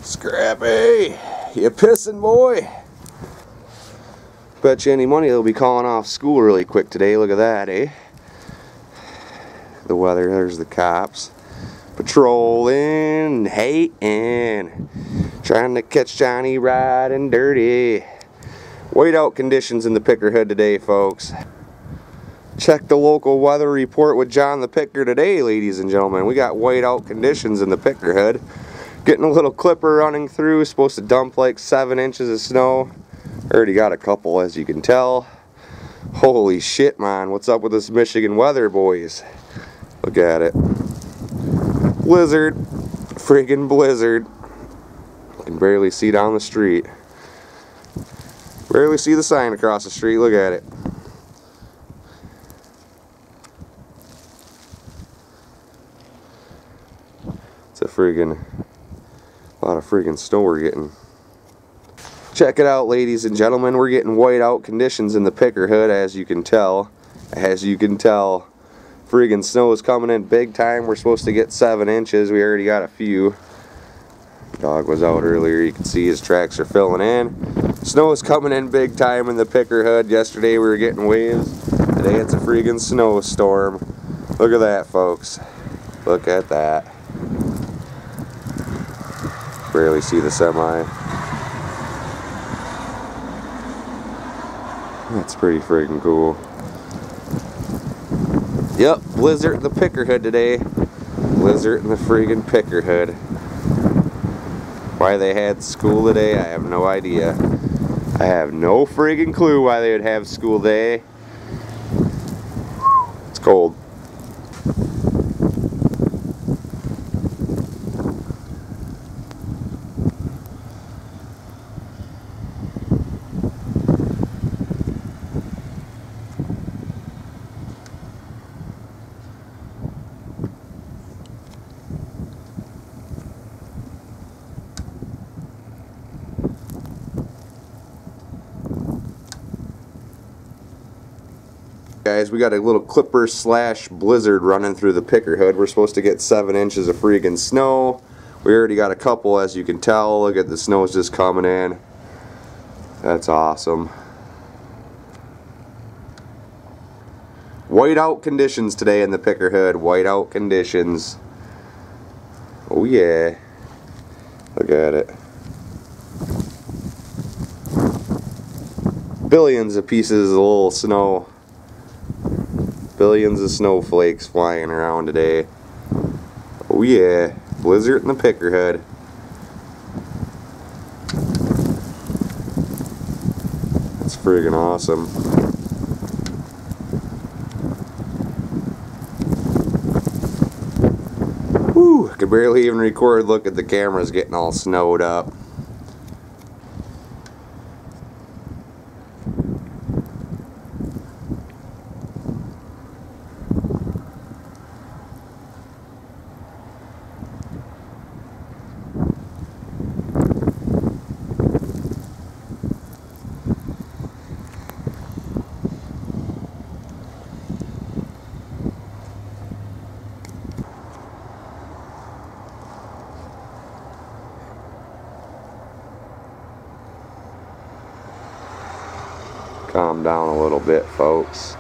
Scrappy, you pissing boy? Bet you any money they'll be calling off school really quick today. Look at that, eh? The weather, there's the cops. Patrolling, hating, trying to catch Johnny riding dirty. Whiteout conditions in the Picker Hood today, folks. Check the local weather report with John the Picker today, ladies and gentlemen. We got whiteout conditions in the Picker Hood. Getting a little clipper running through, supposed to dump like 7 inches of snow. Already got a couple, as you can tell. Holy shit, man. What's up with this Michigan weather, boys? Look at it. Blizzard. Friggin' blizzard. You can barely see down the street. Barely see the sign across the street. Look at it. It's a friggin' lot of friggin' snow we're getting. Check it out, ladies and gentlemen. We're getting whiteout conditions in the Picker Hood, as you can tell. As you can tell, friggin' snow is coming in big time. We're supposed to get 7 inches. We already got a few. Dog was out earlier. You can see his tracks are filling in. Snow is coming in big time in the Picker Hood. Yesterday we were getting waves. Today it's a friggin' snowstorm. Look at that, folks. Look at that. Barely see the semi. That's pretty friggin' cool. Yep, blizzard in the Picker Hood today. Blizzard in the friggin' Picker Hood. Why they had school today, I have no idea. I have no friggin' clue why they would have school today. It's cold. Guys, we got a little clipper slash blizzard running through the Picker Hood. We're supposed to get 7 inches of freaking snow. We already got a couple, as you can tell. Look at the snow's just coming in. That's awesome. Whiteout conditions today in the Picker Hood. Whiteout conditions. Oh yeah. Look at it. Billions of pieces of little snow. Billions of snowflakes flying around today. Oh yeah, blizzard in the Picker Hood. That's friggin' awesome. Whew, I could barely even record. Look at the cameras getting all snowed up. Calm down a little bit, folks.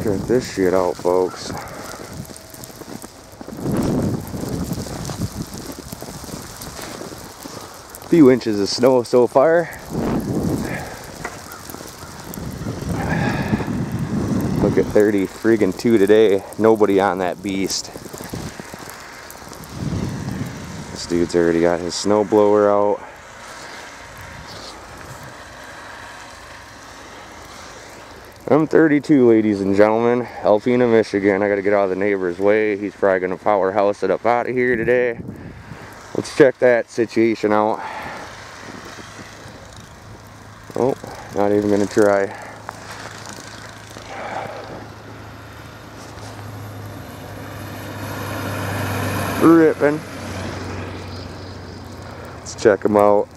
Check this shit out, folks. A few inches of snow so far. Look at 30 friggin' 2 today. Nobody on that beast. This dude's already got his snow blower out. I'm 32, ladies and gentlemen. Alpena, Michigan. I gotta get out of the neighbor's way. He's probably gonna powerhouse it up out of here today. Let's check that situation out. Oh, not even gonna try. Ripping. Check them out.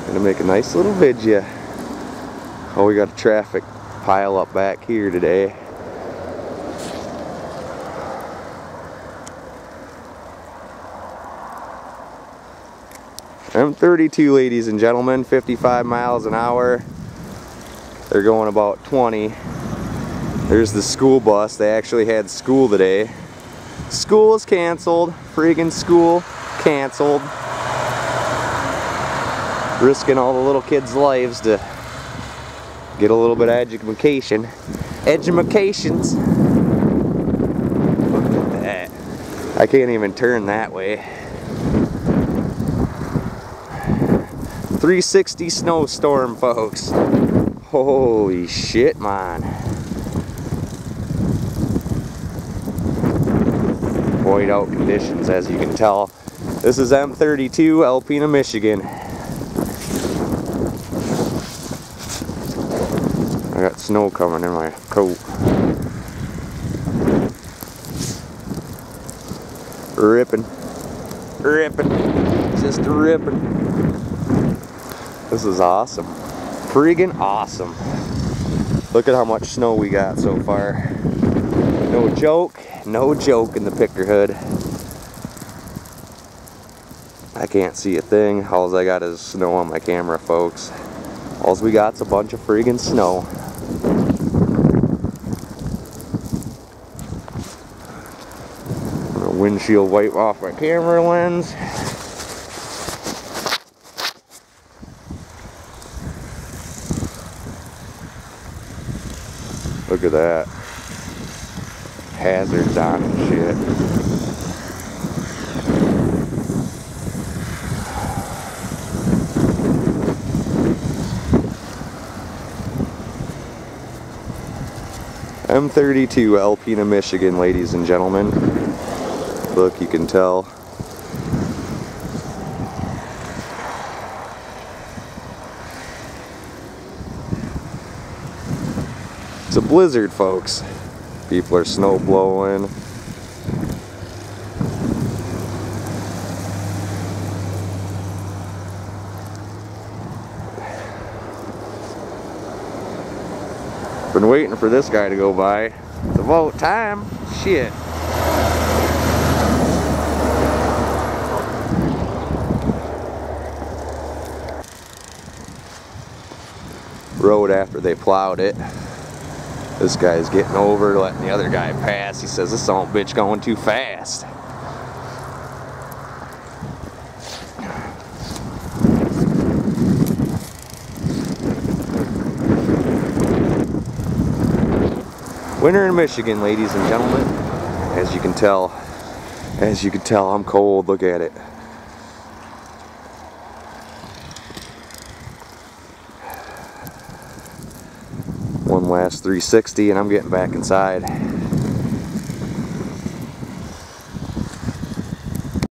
Gonna make a nice little video. Oh, we got a traffic pile up back here today. M32, ladies and gentlemen, 55 miles an hour. They're going about 20. There's the school bus. They actually had school today. School is canceled. Friggin' school canceled. Risking all the little kids' lives to get a little bit of education. Edumacations. Look at that. I can't even turn that way. 360 snowstorm, folks. Holy shit, man. Whiteout conditions, as you can tell. This is M32, Alpena, Michigan. I got snow coming in my coat. Ripping. Ripping. Just ripping. This is awesome. Friggin' awesome. Look at how much snow we got so far. No joke in the picker hood. I can't see a thing. All I got is snow on my camera, folks. All we got's a bunch of friggin' snow. I'm gonna windshield wipe off my camera lens. Look at that. Hazardous on and shit. M32, Alpena, Michigan, ladies and gentlemen. Look, you can tell. It's a blizzard, folks. People are snow blowing. Been waiting for this guy to go by. It's about time. Shit. Road after they plowed it. This guy's getting over, letting the other guy pass. He says, this son of a bitch going too fast. Winter in Michigan, ladies and gentlemen. As you can tell, I'm cold. Look at it. One last 360 and I'm getting back inside.